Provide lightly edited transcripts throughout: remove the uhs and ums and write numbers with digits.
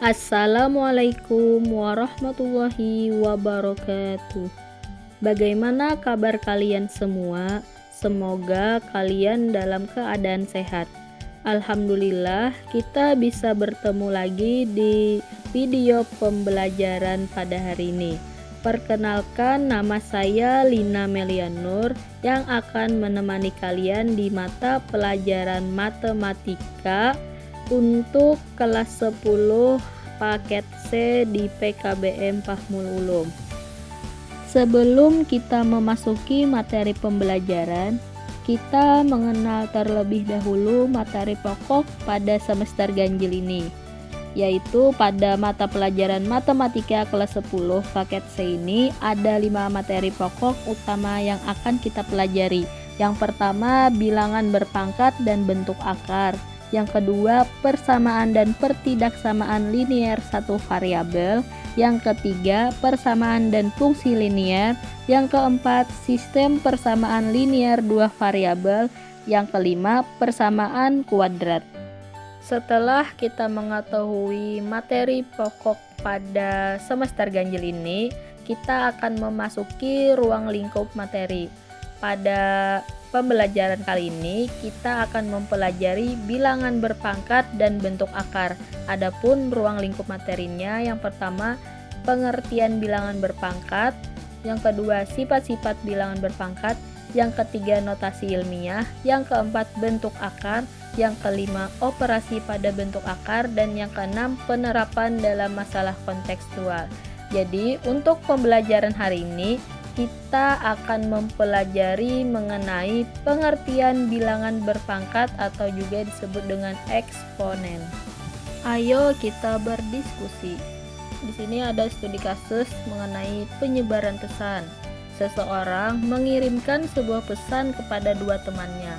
Assalamualaikum warahmatullahi wabarakatuh. Bagaimana kabar kalian semua? Semoga kalian dalam keadaan sehat. Alhamdulillah, kita bisa bertemu lagi di video pembelajaran pada hari ini. Perkenalkan, nama saya Lina Melianur yang akan menemani kalian di mata pelajaran matematika untuk kelas 10 paket C di PKBM Fahmul Ulum. Sebelum kita memasuki materi pembelajaran, kita mengenal terlebih dahulu materi pokok pada semester ganjil ini, yaitu pada mata pelajaran matematika kelas 10 paket C ini ada 5 materi pokok utama yang akan kita pelajari. Yang pertama, bilangan berpangkat dan bentuk akar. Yang kedua, persamaan dan pertidaksamaan linier satu variabel. Yang ketiga, persamaan dan fungsi linier. Yang keempat, sistem persamaan linier dua variabel. Yang kelima, persamaan kuadrat. Setelah kita mengetahui materi pokok pada semester ganjil ini, kita akan memasuki ruang lingkup materi. Pada pembelajaran kali ini kita akan mempelajari bilangan berpangkat dan bentuk akar. Adapun ruang lingkup materinya, yang pertama pengertian bilangan berpangkat, yang kedua sifat-sifat bilangan berpangkat, yang ketiga notasi ilmiah, yang keempat bentuk akar, yang kelima operasi pada bentuk akar, dan yang keenam penerapan dalam masalah kontekstual. Jadi untuk pembelajaran hari ini kita akan mempelajari mengenai pengertian bilangan berpangkat atau juga disebut dengan eksponen. Ayo kita berdiskusi. Di sini ada studi kasus mengenai penyebaran pesan. Seseorang mengirimkan sebuah pesan kepada dua temannya.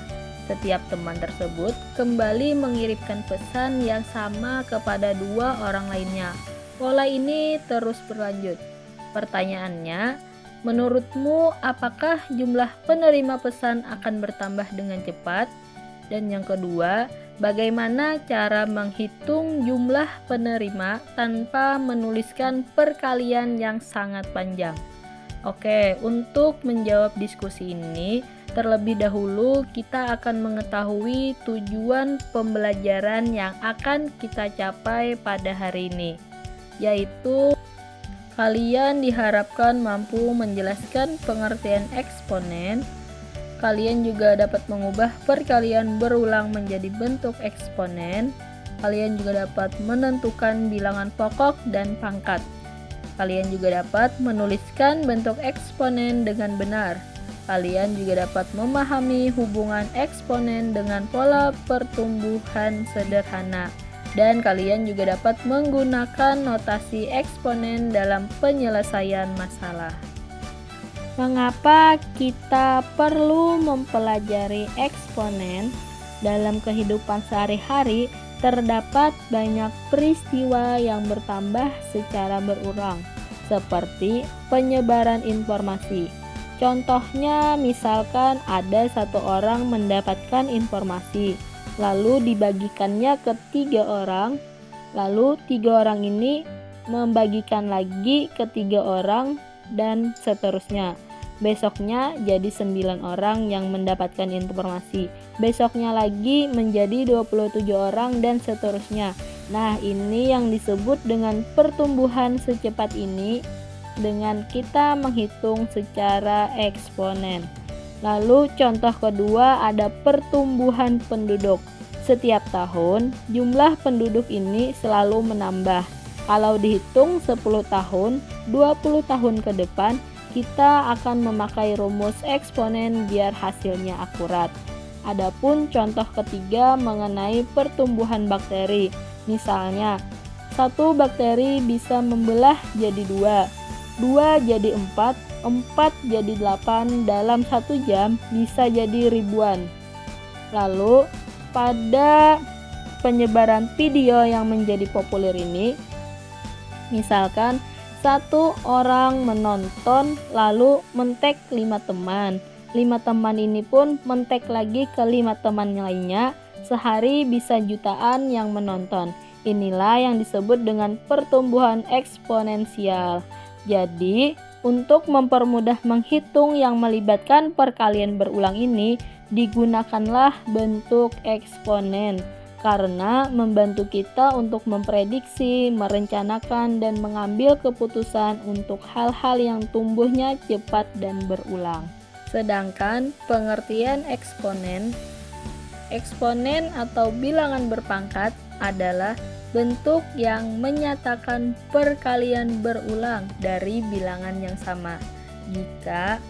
Setiap teman tersebut kembali mengirimkan pesan yang sama kepada dua orang lainnya. Pola ini terus berlanjut. Pertanyaannya, menurutmu apakah jumlah penerima pesan akan bertambah dengan cepat? Dan yang kedua, bagaimana cara menghitung jumlah penerima tanpa menuliskan perkalian yang sangat panjang? Oke, untuk menjawab diskusi ini, terlebih dahulu kita akan mengetahui tujuan pembelajaran yang akan kita capai pada hari ini, yaitu kalian diharapkan mampu menjelaskan pengertian eksponen. Kalian juga dapat mengubah perkalian berulang menjadi bentuk eksponen. Kalian juga dapat menentukan bilangan pokok dan pangkat. Kalian juga dapat menuliskan bentuk eksponen dengan benar. Kalian juga dapat memahami hubungan eksponen dengan pola pertumbuhan sederhana. Dan kalian juga dapat menggunakan notasi eksponen dalam penyelesaian masalah. Mengapa kita perlu mempelajari eksponen? Dalam kehidupan sehari-hari terdapat banyak peristiwa yang bertambah secara berulang, seperti penyebaran informasi. Contohnya, misalkan ada satu orang mendapatkan informasi, lalu dibagikannya ke 3 orang, lalu 3 orang ini membagikan lagi ke 3 orang, dan seterusnya. Besoknya jadi 9 orang yang mendapatkan informasi, besoknya lagi menjadi 27 orang, dan seterusnya. Nah, ini yang disebut dengan pertumbuhan secepat ini dengan kita menghitung secara eksponen. Lalu contoh kedua ada pertumbuhan penduduk. Setiap tahun jumlah penduduk ini selalu menambah. Kalau dihitung 10 tahun, 20 tahun ke depan kita akan memakai rumus eksponen biar hasilnya akurat. Adapun contoh ketiga mengenai pertumbuhan bakteri. Misalnya, satu bakteri bisa membelah jadi 2, 2 jadi 4, 4 jadi 8, dalam 1 jam bisa jadi ribuan. Lalu pada penyebaran video yang menjadi populer ini, misalkan satu orang menonton lalu men-tag 5 teman. 5 teman ini pun men-tag lagi ke 5 teman lainnya. Sehari bisa jutaan yang menonton. Inilah yang disebut dengan pertumbuhan eksponensial. Jadi, untuk mempermudah menghitung yang melibatkan perkalian berulang ini, digunakanlah bentuk eksponen karena membantu kita untuk memprediksi, merencanakan, dan mengambil keputusan untuk hal-hal yang tumbuhnya cepat dan berulang. Sedangkan pengertian eksponen atau bilangan berpangkat adalah bentuk yang menyatakan perkalian berulang dari bilangan yang sama. Jika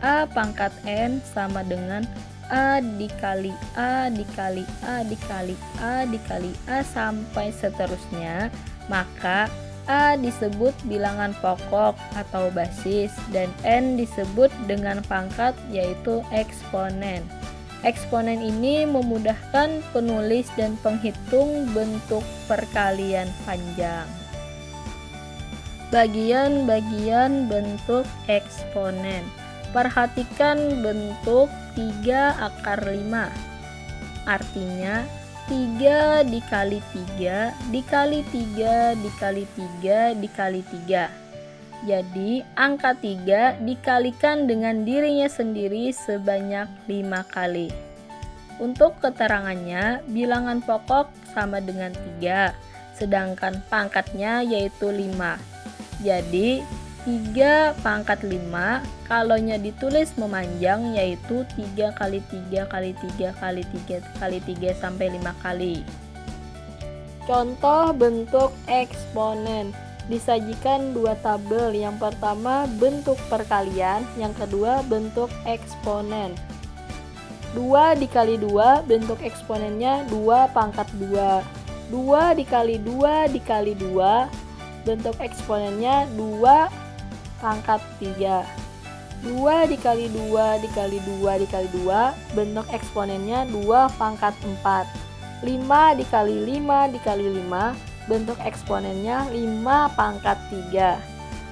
A pangkat N sama dengan A dikali A dikali A dikali A dikali A sampai seterusnya, maka A disebut bilangan pokok atau basis dan N disebut dengan pangkat yaitu eksponen. Eksponen ini memudahkan penulis dan penghitung bentuk perkalian panjang. Bagian-bagian bentuk eksponen. Perhatikan bentuk 3 akar 5. Artinya 3 dikali 3 dikali 3 dikali 3 dikali 3. Jadi angka 3 dikalikan dengan dirinya sendiri sebanyak 5 kali. Untuk keterangannya, bilangan pokok sama dengan 3, sedangkan pangkatnya yaitu 5. Jadi 3 pangkat 5 kalaunya ditulis memanjang yaitu 3 kali 3 kali 3 kali 3 kali 3 sampai 5 kali. Contoh bentuk eksponen. Disajikan dua tabel, yang pertama bentuk perkalian, yang kedua bentuk eksponen. 2 dikali 2 bentuk eksponennya 2 pangkat 2. 2 dikali 2 dikali 2 bentuk eksponennya 2 pangkat 3. 2 dikali 2 dikali 2 dikali 2 bentuk eksponennya 2 pangkat 4. 5 dikali 5 dikali 5 bentuk eksponennya 5 pangkat 3.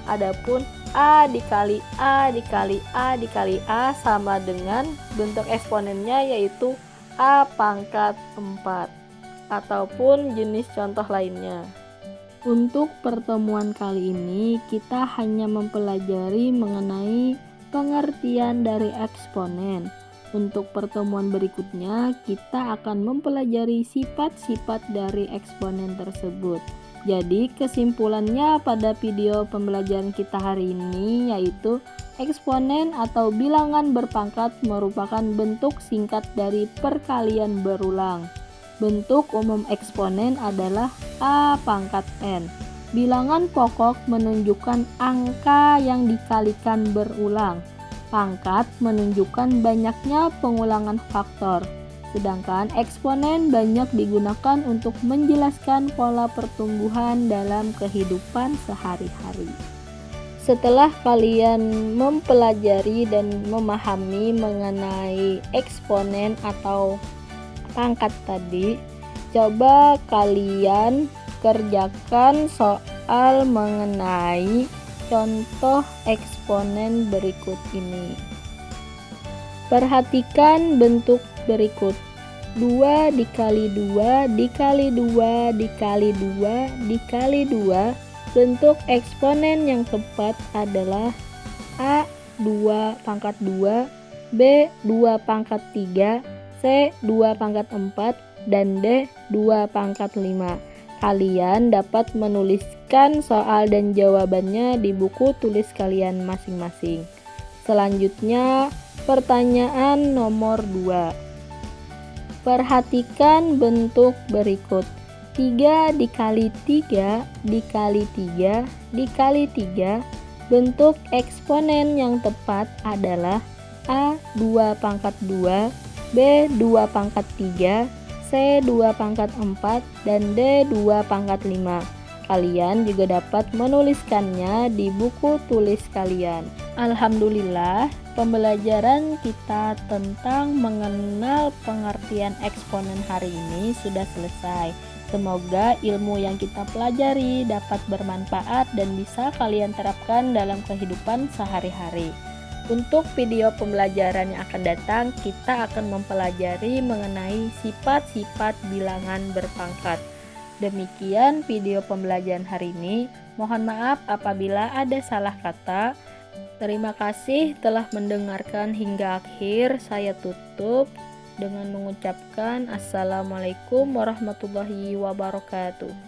Adapun A dikali A dikali A dikali A sama dengan bentuk eksponennya yaitu A pangkat 4 ataupun jenis contoh lainnya. Untuk pertemuan kali ini, kita hanya mempelajari mengenai pengertian dari eksponen. Untuk pertemuan berikutnya, kita akan mempelajari sifat-sifat dari eksponen tersebut. Jadi, kesimpulannya pada video pembelajaran kita hari ini yaitu eksponen atau bilangan berpangkat merupakan bentuk singkat dari perkalian berulang. Bentuk umum eksponen adalah A pangkat N. Bilangan pokok menunjukkan angka yang dikalikan berulang. Pangkat menunjukkan banyaknya pengulangan faktor. Sedangkan eksponen banyak digunakan untuk menjelaskan pola pertumbuhan dalam kehidupan sehari-hari. Setelah kalian mempelajari dan memahami mengenai eksponen atau pangkat tadi, coba kalian kerjakan soal mengenai contoh eksponen berikut ini. Perhatikan bentuk berikut. 2 dikali 2 dikali 2 dikali 2 dikali 2. Bentuk eksponen yang tepat adalah A 2 pangkat 2, B 2 pangkat 3, C 2 pangkat 4, dan D 2 pangkat 5. Kalian dapat menuliskan soal dan jawabannya di buku tulis kalian masing-masing. Selanjutnya, pertanyaan nomor 2. Perhatikan bentuk berikut. 3 dikali 3 dikali 3 dikali 3. Bentuk eksponen yang tepat adalah A 2 pangkat 2, B 2 pangkat 3, C 2 pangkat 4, dan D 2 pangkat 5. Kalian juga dapat menuliskannya di buku tulis kalian. Alhamdulillah, pembelajaran kita tentang mengenal pengertian eksponen hari ini sudah selesai. Semoga ilmu yang kita pelajari dapat bermanfaat dan bisa kalian terapkan dalam kehidupan sehari-hari. Untuk video pembelajaran yang akan datang, kita akan mempelajari mengenai sifat-sifat bilangan berpangkat. Demikian video pembelajaran hari ini. Mohon maaf apabila ada salah kata. Terima kasih telah mendengarkan hingga akhir. Saya tutup dengan mengucapkan Assalamualaikum warahmatullahi wabarakatuh.